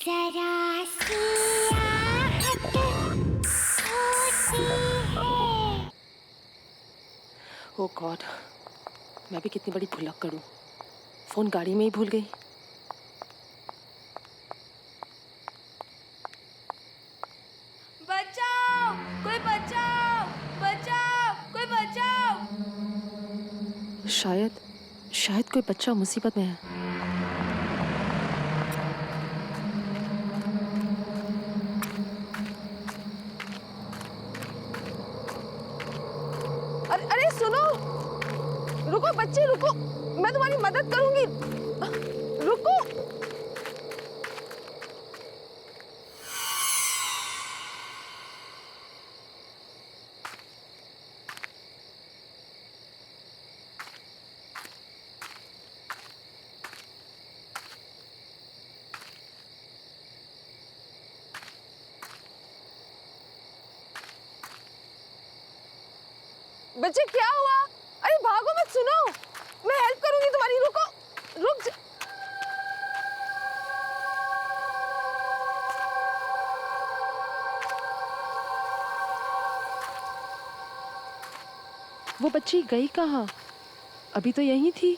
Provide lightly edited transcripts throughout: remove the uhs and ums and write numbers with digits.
जरा सी आहट होती है। ओ गॉड, मैं भी कितनी बड़ी भुलक्कड़ करूं। फोन गाड़ी में ही भूल गई। बचाओ, कोई बचाओ, बचाओ, कोई बचाओ। शायद कोई बच्चा मुसीबत में है। अरे सुनो, रुको बच्चे रुको, मैं तुम्हारी मदद करूंगी, रुको। बच्चे क्या हुआ? अरे भागो मत, सुनो, मैं हेल्प करूंगी तुम्हारी, रुको, रुक जा। वो बच्ची गई कहाँ? अभी तो यहीं थी।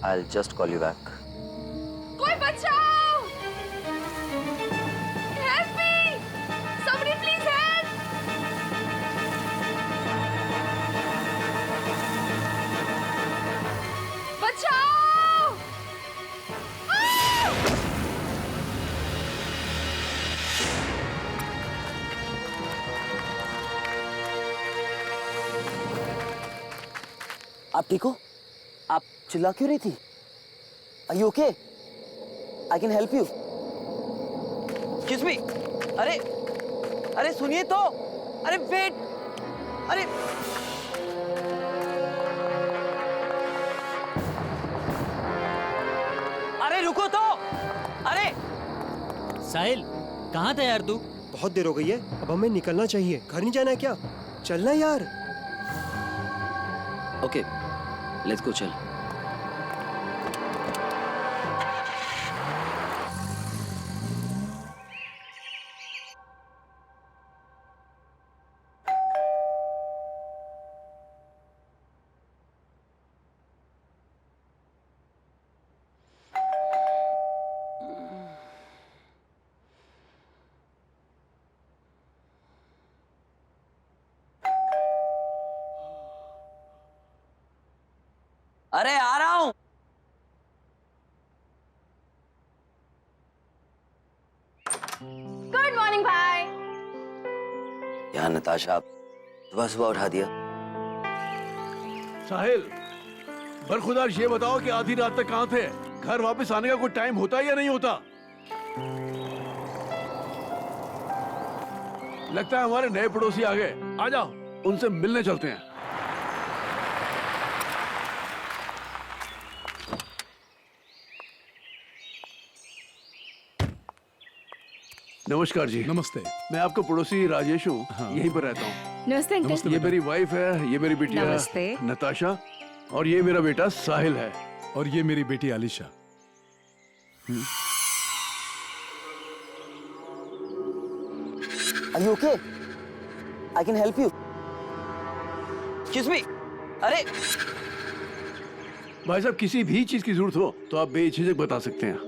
I'll just call you back. कोई बचाओ! Help me! Somebody please help! बचाओ! आप ठीक हो? आप चिल्ला क्यों रही थी? Are you okay? I can help you. Excuse me. अरे सुनिए तो। अरे वेट। अरे रुको तो। अरे साहिल, कहाँ था यार तू? बहुत देर हो गई है, अब हमें निकलना चाहिए। घर नहीं जाना है क्या? चलना यार। ओके, लेट्स गो, चल। अरे आ रहा हूं। गुड मॉर्निंग भाई। यार नताशा, आप सुबह उठा दिया। साहिल, बरखुदार ये बताओ कि आधी रात तक कहाँ थे? घर वापस आने का कोई टाइम होता है या नहीं होता? लगता है हमारे नए पड़ोसी आ गए। आ जाओ, उनसे मिलने चलते हैं। नमस्कार जी। नमस्ते। मैं आपका पड़ोसी राजेश हूँ। हाँ। यहीं पर रहता हूँ। नमस्ते अंकल। ये मेरी वाइफ है, ये मेरी बिटिया नमस्ते। नताशा, और ये मेरा बेटा साहिल है। और ये मेरी बेटी Alisha. Are you okay? I can help you. Excuse me. अरे भाई साहब, किसी भी चीज की जरूरत हो तो आप बेझिझक बता सकते हैं,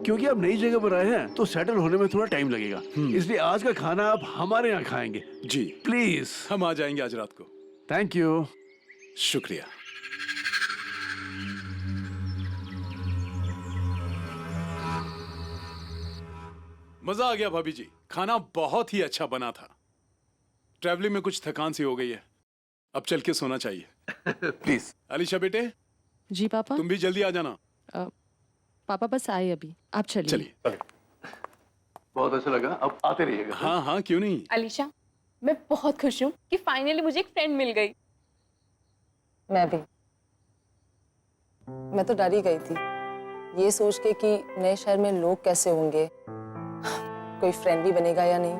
क्योंकि आप नई जगह पर आए हैं तो सेटल होने में थोड़ा टाइम लगेगा। इसलिए आज का खाना आप हमारे यहाँ खाएंगे। जी, प्लीज। हम आ जाएंगे आज रात को। Thank you. शुक्रिया। मजा आ गया भाभी जी, खाना बहुत ही अच्छा बना था। ट्रैवलिंग में कुछ थकान सी हो गई है, अब चल के सोना चाहिए। प्लीज। आलिशा बेटे, जी पापा। तुम भी जल्दी आ जाना। पापा बस आए अभी, आप चलिए। चलिए। बहुत अच्छा लगा, अब आते रहिएगा। हाँ हाँ, क्यों नहीं। अलीशा, मैं बहुत खुश हूँ कि फाइनली मुझे एक फ्रेंड मिल गई। मैं भी। मैं तो डर ही गई थी, ये सोच के कि नए शहर में लोग कैसे होंगे, कोई फ्रेंड भी बनेगा या नहीं।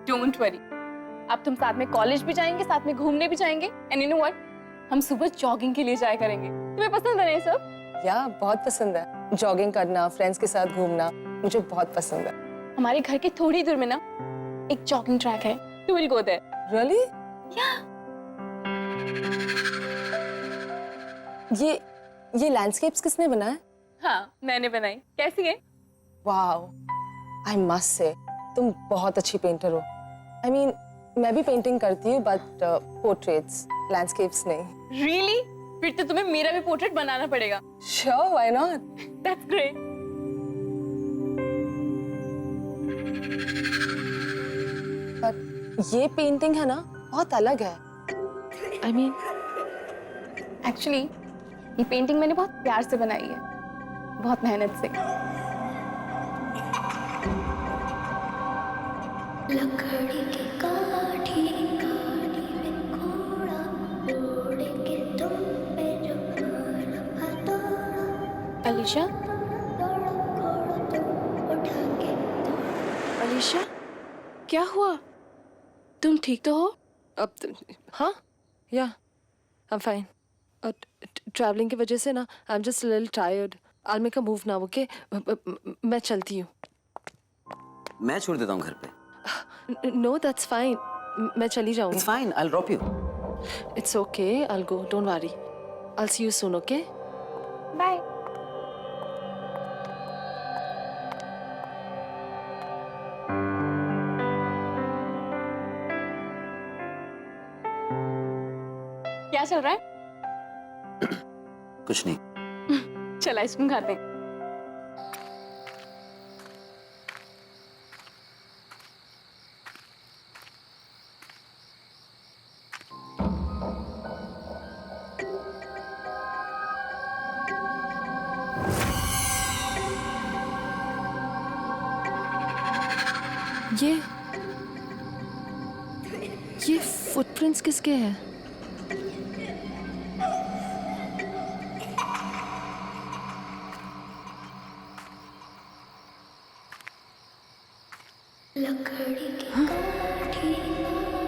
डोंट वरी, अब तुम साथ में कॉलेज भी जाएंगे, साथ में घूमने भी जाएंगे। एंड यू नो व्हाट, हम सुबह जॉगिंग के लिए जाया करेंगे। तुम्हें पसंद है ना ये सब? या बहुत पसंद है, जॉगिंग करना, फ्रेंड्स के साथ घूमना मुझे बहुत पसंद है। हमारे घर के थोड़ी दूर में ना एक जॉगिंग ट्रैक है, we will go there. Really? ये लैंडस्केप्स किसने बनाया? हाँ, मैंने बनाई। कैसी है? वाओ, आई मस्ट से तुम बहुत अच्छी पेंटर हो। आई मीन मैं भी पेंटिंग करती हूँ, बट पोर्ट्रेट्स, लैंडस्केप्स नहीं। रियली? फिर तो तुम्हें मेरा भी पोर्ट्रेट बनाना पड़ेगा। Sure, why not? That's great. But ये पेंटिंग है ना, बहुत अलग है। आई मीन एक्चुअली ये पेंटिंग मैंने बहुत प्यार से बनाई है, बहुत मेहनत से। लकड़ी की काठी काठी में घोड़ा उड़ के तुम पे जो खाना हथौड़ा अलीशा, घोड़ा तुम उठा के अलीशा, क्या हुआ? तुम ठीक तो हो? हाँ, या आई एम फाइन। ट्रैवलिंग की वजह से ना I am just little tired. I make a move now, okay? मैं चलती हूँ। मैं छोड़ देता हूँ घर पे। No, that's fine. मैं चली जाऊँगी। It's fine, I'll drop you. It's okay, I'll go. Don't worry. I'll see you soon, okay? Bye. क्या चल रहा है? कुछ नहीं। चल आइसक्रीम खाते हैं। ये फुटप्रिंट्स किसके हैं? लकड़ी की काठी काठी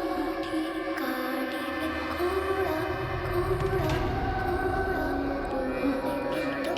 काठी काठी में घोड़ा घोड़ा घोड़ा उड़ के तुम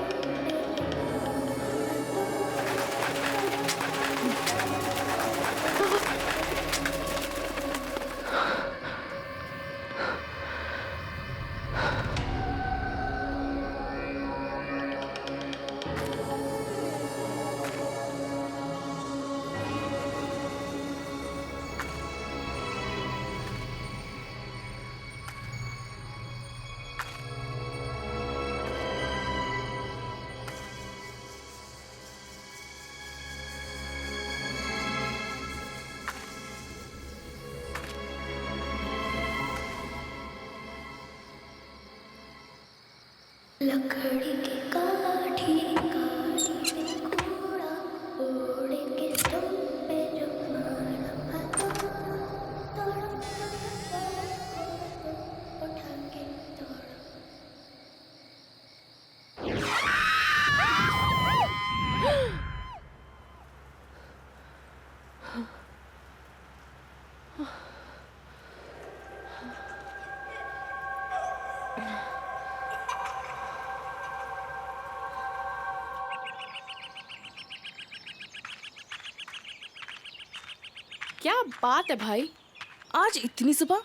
लकड़ी की काठी काठी में घोड़ा उड़ के तुम पे जो खाना हथौड़ा उठा के तोड़ा। क्या बात है भाई, आज इतनी सुबह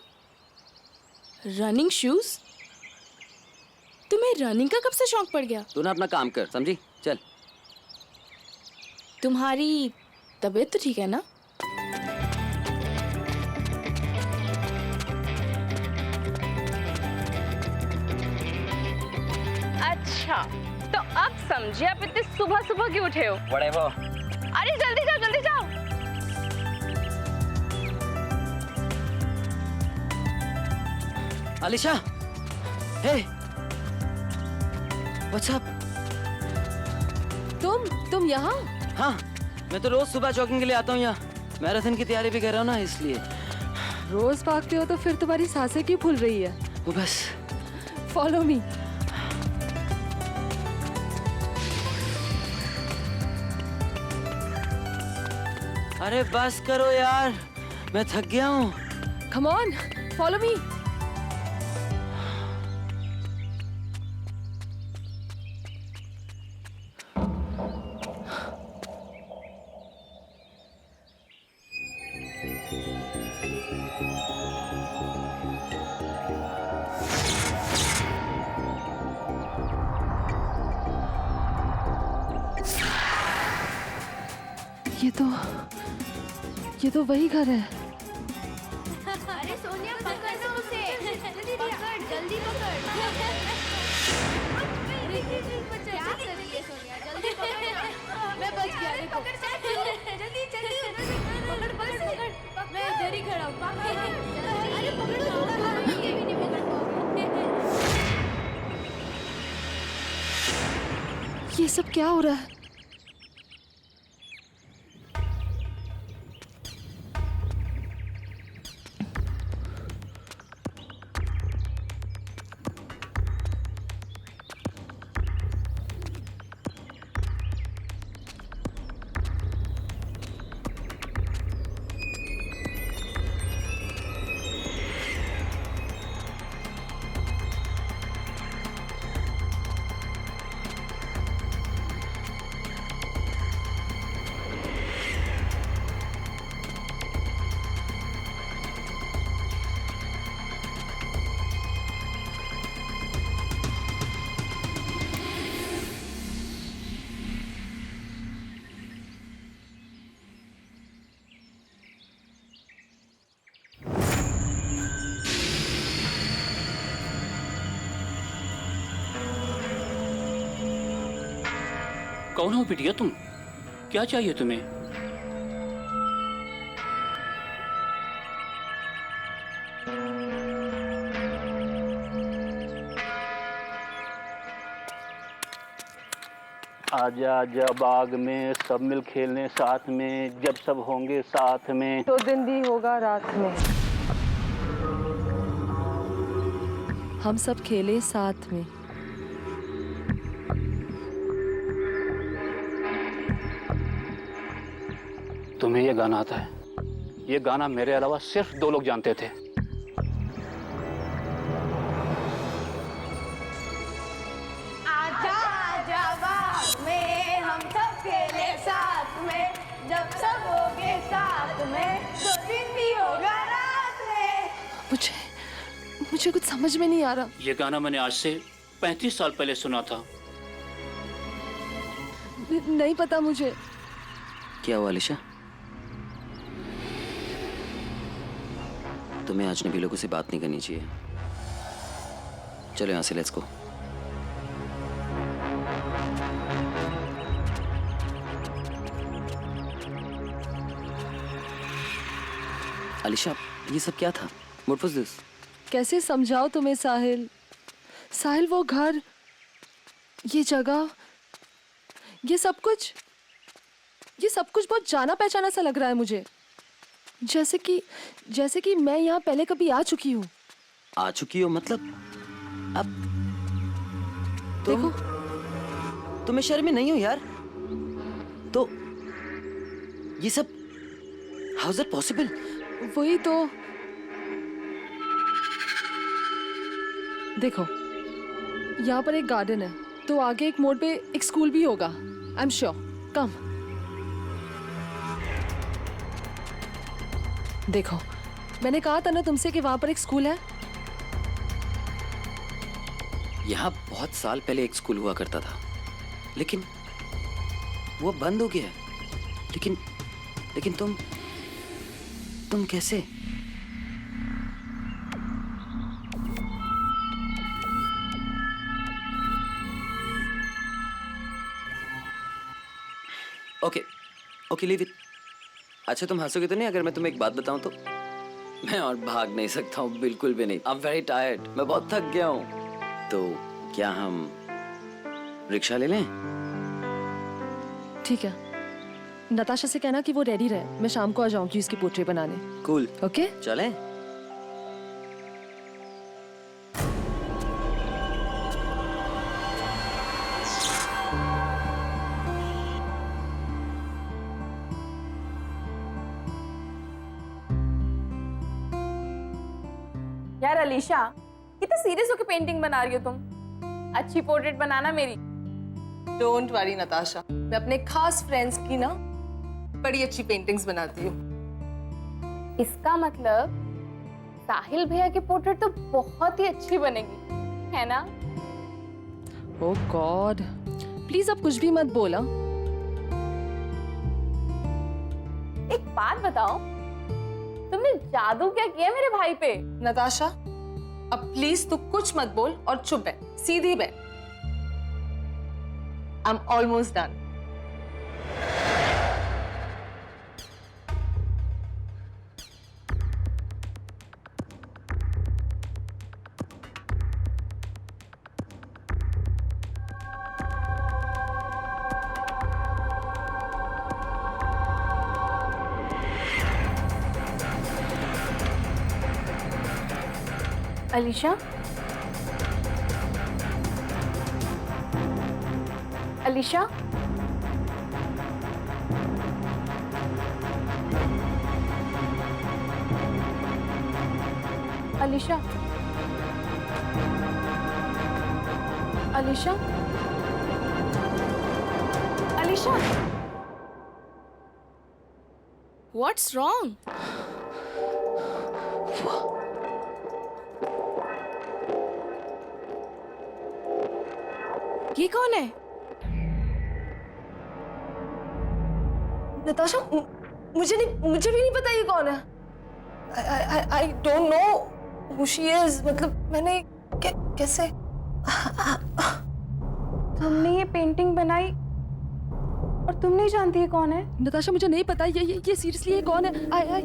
रनिंग शूज? तुम्हें रनिंग का कब से शौक पड़ गया? तू ना अपना काम कर, समझी? चल। तुम्हारी तबीयत तो ठीक है ना? अच्छा, तो अब समझे आप इतने सुबह सुबह क्यों उठे हो? Whatever. अरे जल्दी जाओ, जल्दी जाओ। Alisha, hey, what's up? तुम यहाँ? हाँ, मैं तो रोज सुबह जॉगिंग के लिए आता हूँ यहाँ। मैराथन की तैयारी भी कर रहा हूँ ना, इसलिए। रोज भागते हो तो फिर तुम्हारी सांसें क्यों फूल रही है? वो बस। Follow me. अरे बस करो यार, मैं थक गया हूँ। Come on, follow me. ये तो वही घर है। अरे सोनिया पकड़ ना उसे, जल्दी पकड़, जल्दी पकड़। क्या कर रही है सोनिया, जल्दी पकड़ ना। मैं बच गया, देखो। जल्दी जल्दी पकड़ पकड़ पकड़, मैं इधर ही खड़ा हूँ। अरे पकड़ो, ये भी नहीं पकड़ पाओगे। ये सब क्या हो रहा है? कौन हो बिटिया तुम? क्या चाहिए तुम्हें? आजा आजा बाग में सब मिल खेलने साथ में, जब सब होंगे साथ में तो दिन भी होगा रात में। हम सब खेले साथ में। तुम्हें ये गाना आता है? ये गाना मेरे अलावा सिर्फ 2 लोग जानते थे। आजा आजा बाग में हम सब खेले साथ में, जब सब होंगे साथ में, तो दिन भी होगा रात में। मुझे कुछ समझ में नहीं आ रहा। ये गाना मैंने आज से 35 साल पहले सुना था। नहीं पता मुझे। क्या हुआ अलीशा? तुम्हें अजनबी लोगों से बात नहीं करनी चाहिए। चलो यहाँ से, लेट्स गो। अलीशा, ये सब क्या था? What was this? कैसे समझाओ तुम्हें साहिल? साहिल, वो घर, ये जगह, ये सब कुछ बहुत जाना पहचाना सा लग रहा है मुझे। जैसे कि मैं यहाँ पहले कभी आ चुकी हूँ। आ चुकी हो मतलब? अब देखो, तुम्हें शर्म नहीं हो यार? तो ये सब हाउ इज इट पॉसिबल? वही तो। देखो, यहाँ पर एक गार्डन है, तो आगे एक मोड़ पे एक स्कूल भी होगा। I am sure. कम देखो, मैंने कहा था ना तुमसे कि वहां पर एक स्कूल है। यहाँ बहुत साल पहले एक स्कूल हुआ करता था, लेकिन वो बंद हो गया है। लेकिन तुम कैसे? Okay leave it. अच्छा, तुम हंसोगे तो नहीं अगर मैं तुम्हें एक बात बताऊं तो? मैं और भाग नहीं सकता हूँ, बिल्कुल भी नहीं। आई एम वेरी टायर्ड, मैं बहुत थक गया हूँ। तो क्या हम रिक्शा ले लें? ठीक है, नताशा से कहना कि वो रेडी रहे, मैं शाम को आ जाऊंगी उसकी पोर्ट्रेट बनाने। कूल। ओके, चलें? यार अलीशा, कितने सीरियस होकर पेंटिंग बना रही हो तुम? अच्छी पोर्ट्रेट बनाना मेरी। डोंट वरी नताशा, मैं अपने खास फ्रेंड्स की ना बड़ी अच्छी पेंटिंग्स बनाती हूँ। इसका मतलब साहिल भैया की पोर्ट्रेट तो बहुत ही अच्छी बनेगी, है ना? ओह गॉड, प्लीज अब कुछ भी मत बोला। एक बात बताओ, तुमने जादू क्या किया मेरे भाई पे? नताशा, अब प्लीज तू कुछ मत बोल और चुप बैठ, सीधी बैठ। I am almost done. Alisha, Alisha, Alisha, Alisha, Alisha, what's wrong? ये कौन है? नताशा, मुझे भी नहीं पता ये कौन है। I don't know who she is. मतलब मैंने कैसे? तुमने ये पेंटिंग बनाई और तुम नहीं जानती है कौन है? नताशा, मुझे नहीं पता ये सीरियसली ये कौन है? आई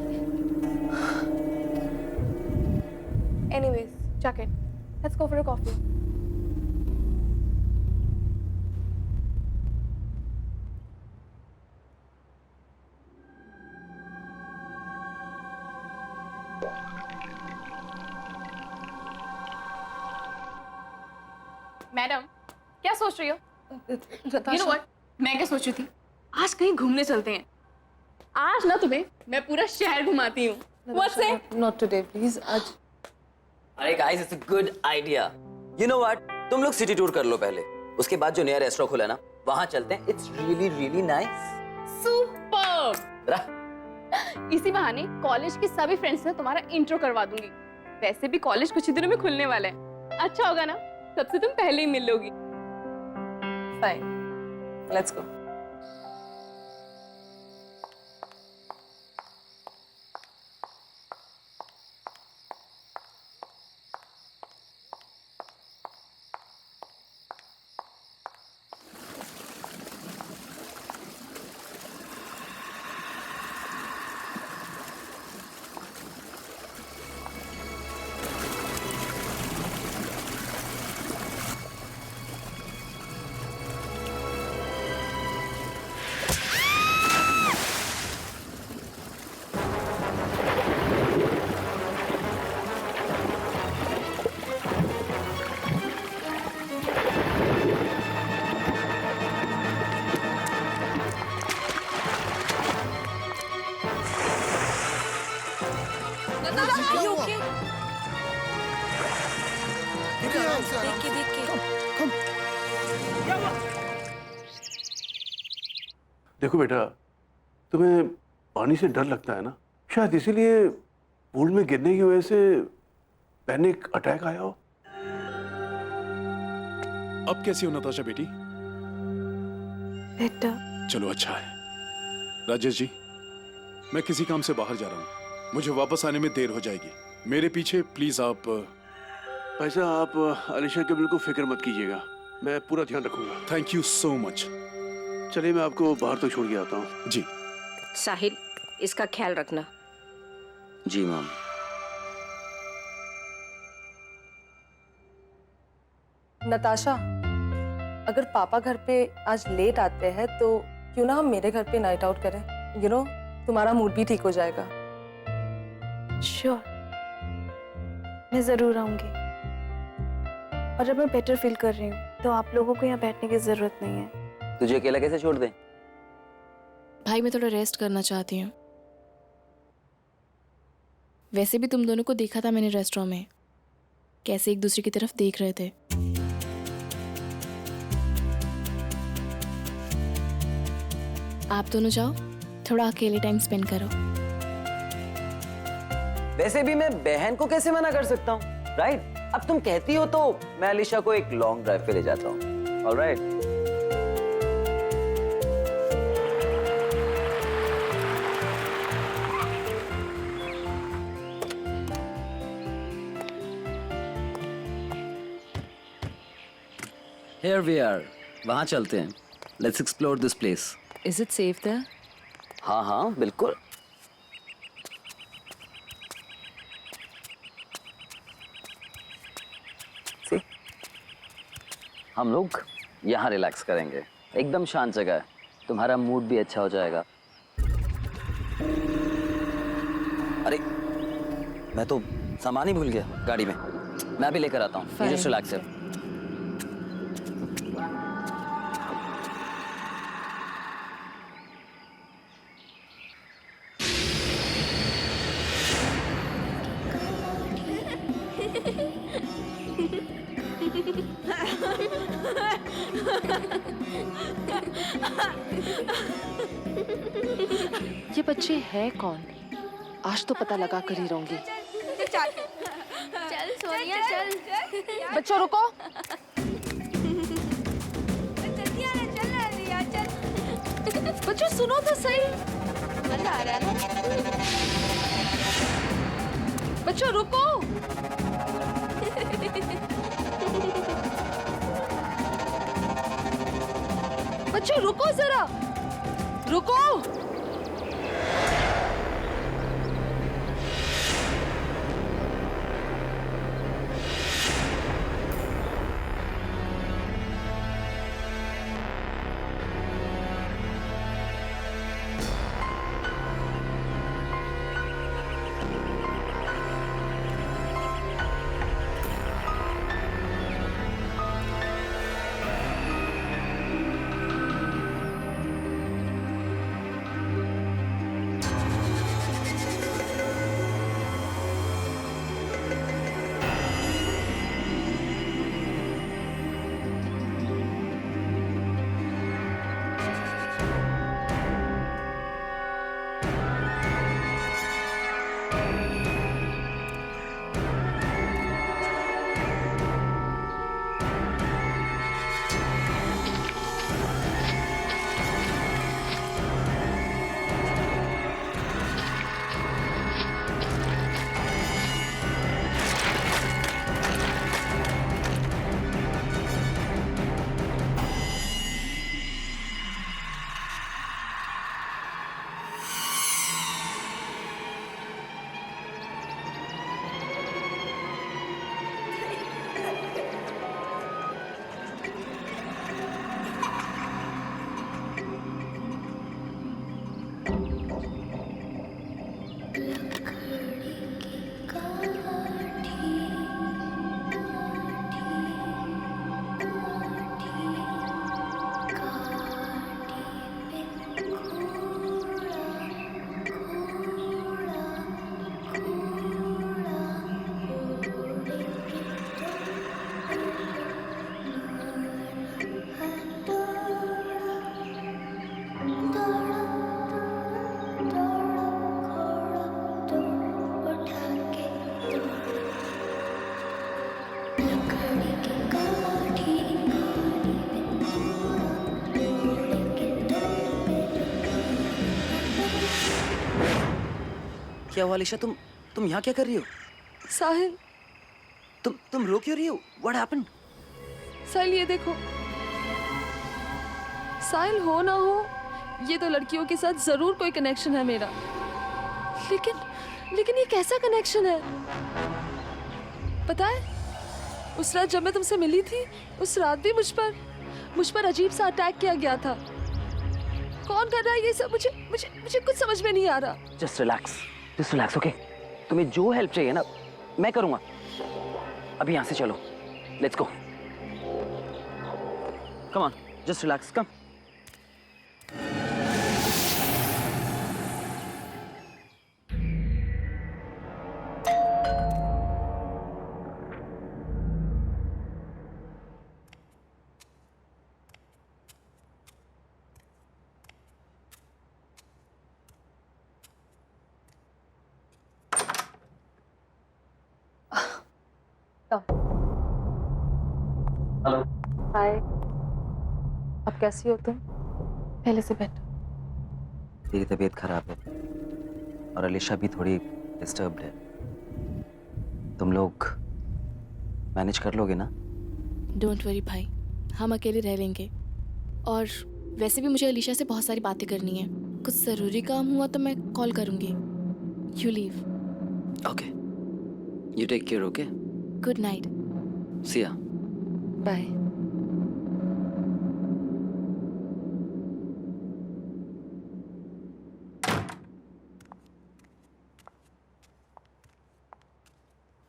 Anyways, chuck it. Let's go for a coffee. Madam, क्या सोच रही हो? You know what? मैं क्या सोच रही थी? आज कहीं घूमने चलते हैं। आज ना तुम्हें मैं पूरा शहर घुमाती हूँ। What's it? Not today, please. आज अरे guys, it's a good idea. You know what, तुम लोग सिटी टूर कर लो पहले, उसके बाद जो नया रेस्टोरेंट खुला है ना, वहां चलते हैं। It's really really nice. Super. इसी बहाने कॉलेज की सभी फ्रेंड्स से तुम्हारा इंट्रो करवा दूंगी। वैसे भी कॉलेज कुछ ही दिनों में खुलने वाला है। अच्छा होगा ना, सबसे तुम पहले ही मिल लोगी। fine. Let's go. देखो बेटा, तुम्हें पानी से डर लगता है ना, शायद इसीलिए पूल में गिरने की वजह से पैनिक अटैक आया हो। अब कैसी हो नताशा बेटी? बेटा, चलो अच्छा है। राजेश जी, मैं किसी काम से बाहर जा रहा हूँ, मुझे वापस आने में देर हो जाएगी। मेरे पीछे प्लीज आप। पैसा आप अलीशा के बिल्कुल फिक्र मत कीजिएगा, मैं पूरा ध्यान रखूंगा। Thank you so much. चलिए मैं आपको बाहर तक छोड़ के आता हूँ। जी। साहिल, इसका ख्याल रखना। जी मैम। नताशा, अगर पापा घर पे आज लेट आते हैं तो क्यों ना हम मेरे घर पे नाइट आउट करें? यू नो, तुम्हारा मूड भी ठीक हो जाएगा। श्योर, मैं जरूर आऊंगी। और अब मैं बेटर फील कर रही हूँ तो आप लोगों को यहाँ बैठने की जरूरत नहीं है। तुझे अकेला कैसे छोड़ दें? भाई मैं थोड़ा रेस्ट करना चाहती हूँ। वैसे भी तुम दोनों को देखा था मैंने रेस्टोरेंट में, कैसे एक दूसरे की तरफ देख रहे थे। आप दोनों जाओ, थोड़ा अकेले टाइम स्पेंड करो। वैसे भी मैं बहन को कैसे मना कर सकता हूँ, राइट? अब तुम कहती हो तो मैं अलीशा को एक लॉन्ग ड्राइव पे ले जाता हूँ। ऑलराइट। Here we are. वहाँ चलते हैं। Let's explore this place. Is it safe there? हाँ हाँ बिल्कुल। See? हम लोग यहाँ रिलैक्स करेंगे। एकदम शांत जगह है, तुम्हारा मूड भी अच्छा हो जाएगा। अरे मैं तो सामान ही भूल गया गाड़ी में। मैं भी लेकर आता हूँ। जस्ट रिलैक्स है। ये बच्चे हैं कौन? आज तो पता लगा कर ही रहूंगी। चल सोनिया चल। बच्चों रुको। जल्दी आना, चल रिया चल। बच्चों सुनो तो सही। मजा आ रहा है ना? बच्चों रुको। बच्चों रुको जरा, रुको। क्या हुआ अलीशा? तुम यहाँ क्या कर रही हो? साहिल, तुम रो क्यों रही हो? What happened? साहिल ये देखो। साहिल हो ना हो, ये तो लड़कियों के साथ जरूर कोई कनेक्शन है मेरा। लेकिन ये कैसा कनेक्शन है? पता है, उस रात जब मैं तुमसे मिली थी, उस रात भी मुझ पर अजीब सा अटैक किया गया था। कौन कर रहा है ये सब? मुझे कुछ समझ में नहीं आ रहा। Just relax, okay? तुम्हें जो हेल्प चाहिए ना, मैं करूंगा। अभी यहाँ से चलो, let's go. Come on, just relax, come. Hello. Hi. अब कैसी हो तुम? पहले से बेटर। तेरी तबीयत खराब है और अलीशा भी थोड़ी डिस्टर्ब्ड है। तुम लोग मैनेज कर लोगे ना? डोंट वरी भाई, हम अकेले रह लेंगे। और वैसे भी मुझे अलीशा से बहुत सारी बातें करनी है। कुछ ज़रूरी काम हुआ तो मैं कॉल करूँगी। You leave. Okay, you take care. Okay, good night. See ya. Bye.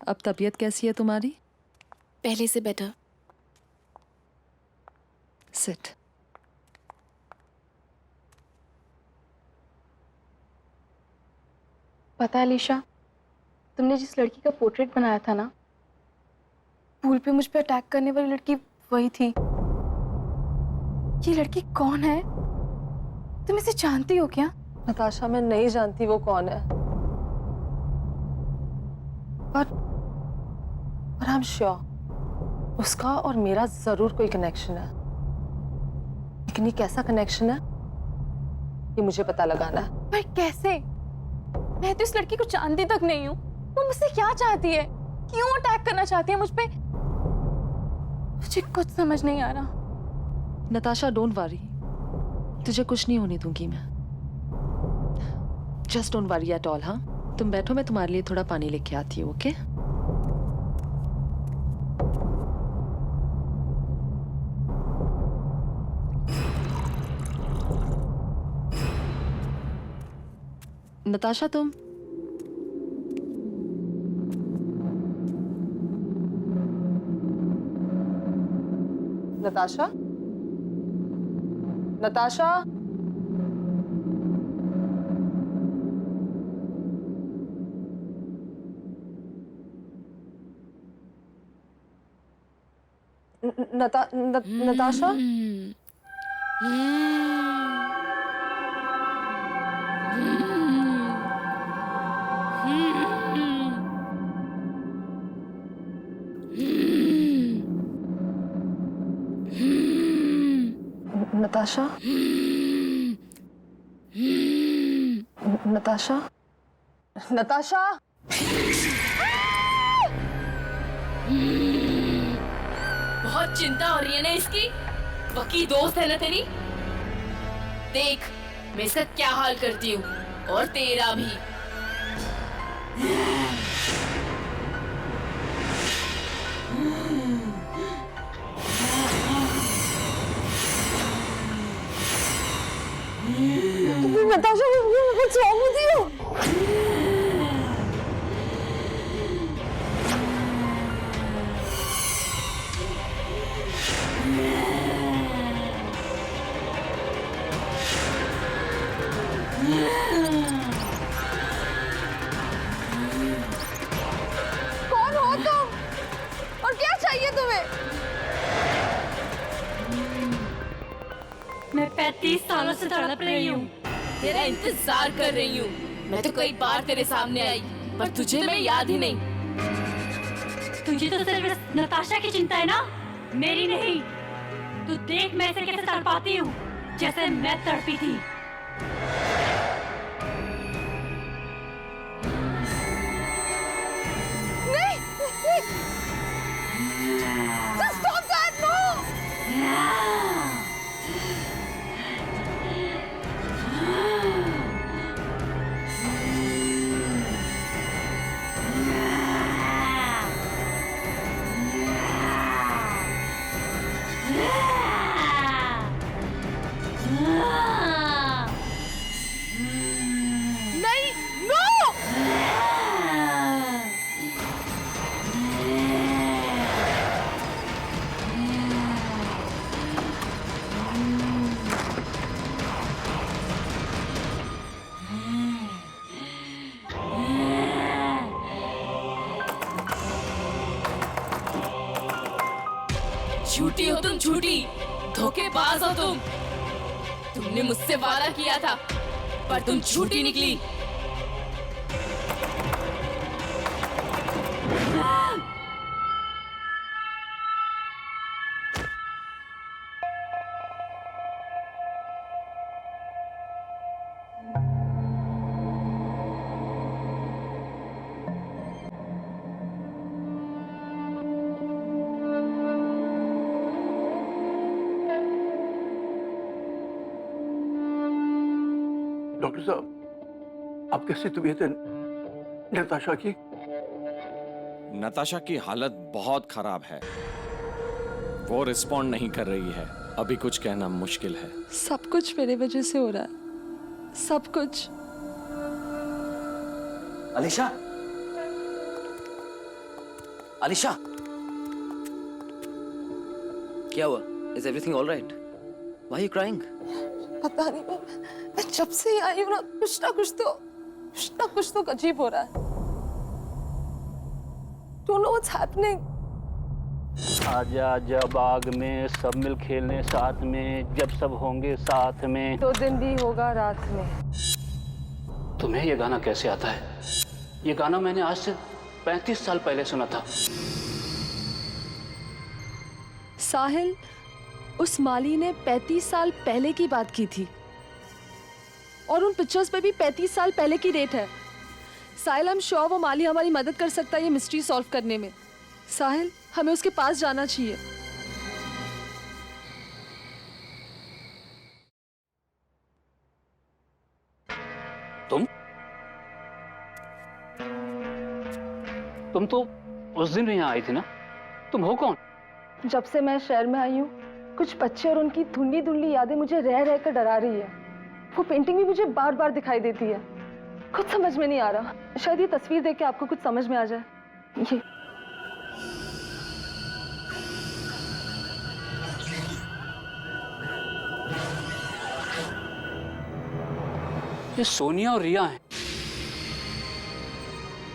अब तबीयत कैसी है तुम्हारी? पहले से बेटर। सिट। पता है अलीशा, तुमने जिस लड़की का पोर्ट्रेट बनाया था ना, पूल पे मुझ पे अटैक करने वाली लड़की वही थी। ये लड़की कौन है? तुम इसे जानती हो क्या? नताशा, मैं नहीं जानती वो कौन है, पर आई एम श्योर उसका और मेरा जरूर कोई कनेक्शन है। लेकिन ये कैसा कनेक्शन है, ये मुझे पता लगाना है। पर कैसे? मैं तो इस लड़की को जानती तक नहीं हूँ। वो मुझसे क्या चाहती है? क्यों अटैक करना चाहती है मुझ पे? मुझे कुछ समझ नहीं आ रहा। नताशा, डोंट वरी, तुझे कुछ नहीं होने दूंगी मैं। Just don't worry at all. हाँ, तुम बैठो, मैं तुम्हारे लिए थोड़ा पानी लेके आती हूँ। ओके? नताशा, तुम नताशा, नताशा, नताशा। नताशा, नताशा, नताशा। बहुत चिंता हो रही है ना इसकी? पक्की दोस्त है ना तेरी? देख मैं इसका क्या हाल करती हूँ, और तेरा भी। Natasha, what's wrong with you? कौन हो तुम और क्या चाहिए तुम्हें? मैं 35 सालों से तड़प रही हूँ। तेरा इंतजार कर रही हूँ। मैं तो कई बार तेरे सामने आई, पर तुझे मैं याद ही नहीं। तुझे तो सिर्फ इस नताशा की चिंता है ना, मेरी नहीं। तू देख मैं इसे कैसे तड़पाती हूँ, जैसे मैं तड़पी थी। नहीं, Just stop that, no! नहीं, no! झूठी हो तुम, झूठी, धोखेबाज हो तुम। तुमने मुझसे वादा किया था, पर तुम झूठी निकली। डॉक्टर साहब, आप कैसी तबीयत है नताशा की? नताशा की हालत बहुत खराब है, वो रिस्पॉन्ड नहीं कर रही है। अभी कुछ कहना मुश्किल है। सब कुछ मेरे वजह से हो रहा है, सब कुछ। अलीशा, अलीशा, क्या हुआ? Is everything all right? Why are you crying? पता नहीं, मैं जब से ही आई हूँ ना, कुछ ना कुछ तो अजीब हो रहा है। Don't know what's happening. आजा आजा बाग में सब मिल खेलने साथ में, जब सब होंगे साथ में। 2 दिन भी होगा रात में। तुम्हें ये गाना कैसे आता है? ये गाना मैंने आज से 35 साल पहले सुना था। साहिल, उस माली ने 35 साल पहले की बात की थी और उन पिक्चर्स पे भी 35 साल पहले की डेट है। साहिल, हम श्योर वो माली हमारी मदद कर सकता है ये मिस्ट्री सॉल्व करने में। साहिल, हमें उसके पास जाना चाहिए। तुम तो उस दिन यहाँ आई थी ना? तुम हो कौन? जब से मैं शहर में आई हूँ, कुछ बच्चे और उनकी धुंधली धुंधली यादें मुझे रह रह कर डरा रही है। वो पेंटिंग भी मुझे बार बार दिखाई देती है। कुछ समझ में नहीं आ रहा। शायद ये तस्वीर देख के आपको कुछ समझ में आ जाए। ये सोनिया और रिया हैं,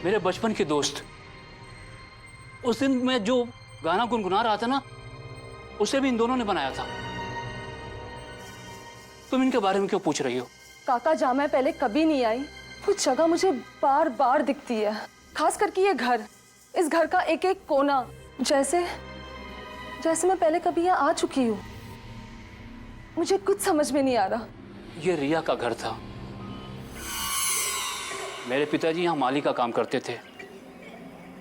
मेरे बचपन के दोस्त। उस दिन मैं जो गाना गुनगुना रहा था ना, उसे भी इन दोनों ने बनाया था। तुम इनके बारे में क्यों पूछ रही हो? काका, जहाँ मैं पहले कभी नहीं आई, वो जगह मुझे बार बार दिखती है। खास करके ये घर, इस घर का एक एक कोना, जैसे मैं पहले कभी यहाँ आ चुकी हूँ। मुझे कुछ समझ में नहीं आ रहा। ये रिया का घर था। मेरे पिताजी यहाँ माली का काम करते थे।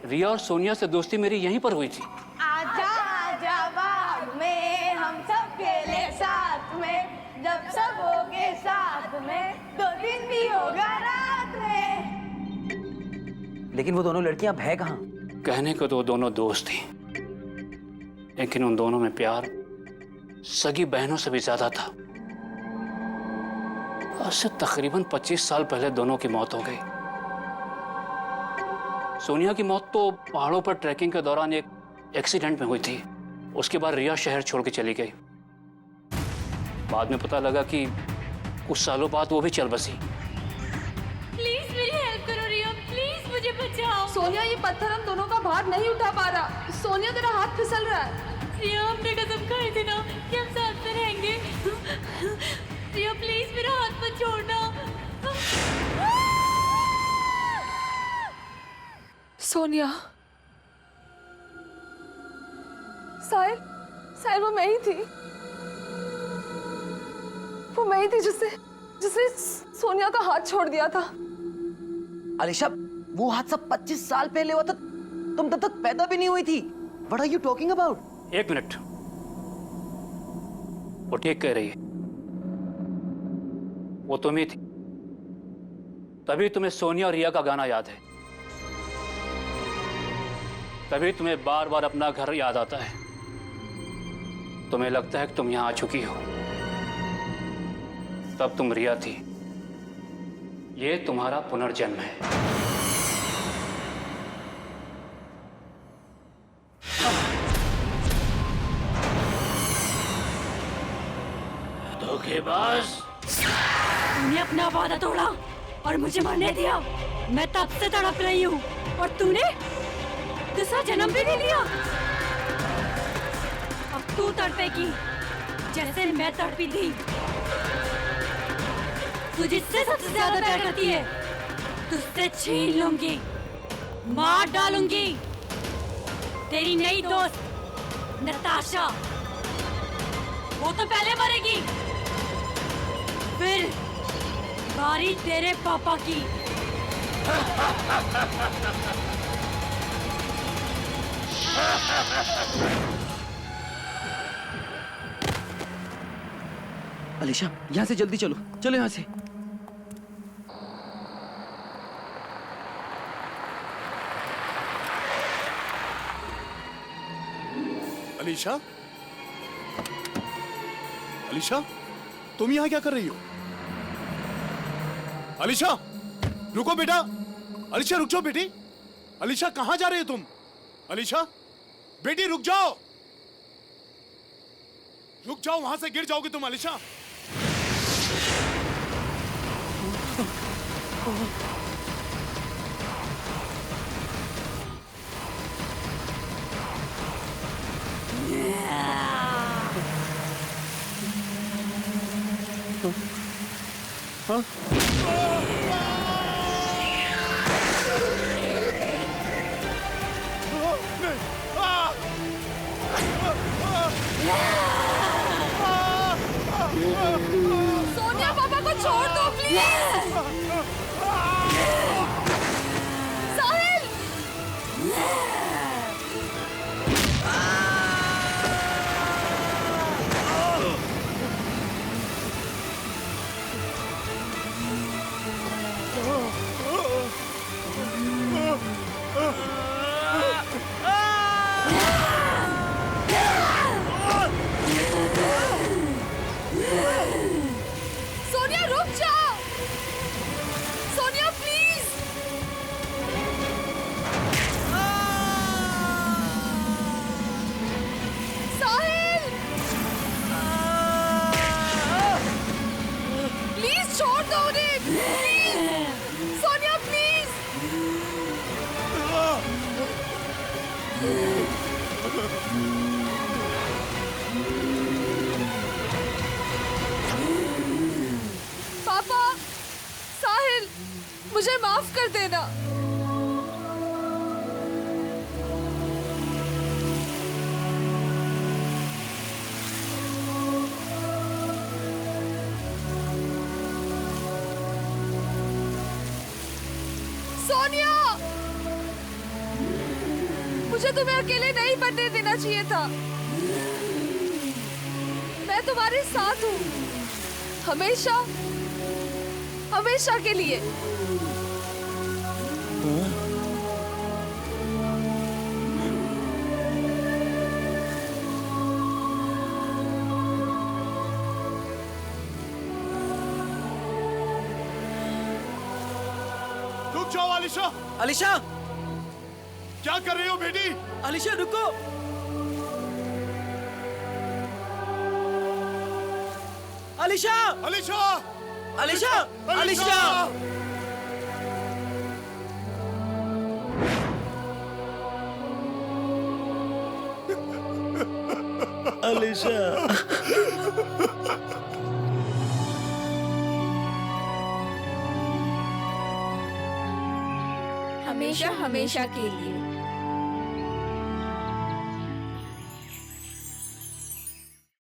रिया और सोनिया से दोस्ती मेरी यहीं पर हुई थी। आजा आजा बाग में हम सब खेले साथ में, जब सब होगे साथ में, 2 दिन भी होगा रात में। लेकिन वो दोनों लड़कियां अब है कहाँ? कहने को तो दोनों दोस्त थी, लेकिन उन दोनों में प्यार सगी बहनों से भी ज्यादा था। आज से तकरीबन 25 साल पहले दोनों की मौत हो गई। सोनिया की मौत तो पहाड़ों पर ट्रैकिंग के दौरान एक एक्सीडेंट में हुई थी। उसके बाद रिया शहर छोड़ के चली गई। बाद में पता लगा कि कुछ सालों बाद वो भी चल बसी। प्लीज मेरी हेल्प करो रिया, प्लीज मुझे बचाओ। सोनिया, ये पत्थर हम दोनों का भार नहीं उठा पा रहा। सोनिया, तेरा हाथ फिसल रहा है। रिया, हमने कसम खाई थी ना कि हम साथ में रहेंगे। रिया प्लीज मेरा हाथ मत छोड़ना। सोनिया, साहिल, वो मैं ही थी। वो मैं ही थी जिसने सोनिया का हाथ छोड़ दिया था। अलीशा, वो हादसा 25 साल पहले हुआ था। तुम तब तक पैदा भी नहीं हुई थी। What are you talking about? 1 minute, वो ठीक कह रही है। वो तुम ही थी, तभी तुम्हें सोनिया और रिया का गाना याद है। तभी तुम्हें बार बार अपना घर याद आता है। तुम्हें लगता है कि तुम यहां आ चुकी हो। तब तुम रिया थी। ये तुम्हारा पुनर्जन्म है। धोखेबाज! तूने अपना वादा तोड़ा और मुझे मरने दिया। मैं तब से तड़प रही हूँ और तूने दूसरा जन्म भी नहीं लिया। अब तू तड़पेगी जैसे मैं तड़पी थी। तू जिससे सबसे ज्यादा प्यार करती है, तुझसे छीन लूंगी, मार डालूंगी। तेरी नई दोस्त नताशा, वो तो पहले मरेगी, फिर बारी तेरे पापा की। अलीशा, यहाँ से जल्दी चलो, चलो यहाँ से। अलीशा, अलीशा, तुम यहाँ क्या कर रही हो? अलीशा, रुको बेटा। अलीशा रुक जाओ बेटी। अलीशा कहाँ जा रही हो तुम? अलीशा, बेटी रुक जाओ, रुक जाओ, वहां से गिर जाओगी तुम। अलीशा, सोनिया, पापा को छोड़ दो प्लीज। साहिल, सोनिया रुक जाओ। सोनिया प्लीज। साहिल, प्लीज छोड़ दो उन्हें, प्लीज। सोनिया प्लीज। पापा, साहिल, मुझे माफ कर देना। सोनिया, मुझे तुम्हें अकेले नहीं बनने देना चाहिए था। मैं तुम्हारे साथ हूँ, हमेशा, हमेशा के लिए। रुक जाओ अलीशा। अलीशा, क्या कर रही हो बेटी? अलीशा रुको। अलीशा, अलीशा, अलीशा, अलीशा। अलीशा, हमेशा, हमेशा के लिए।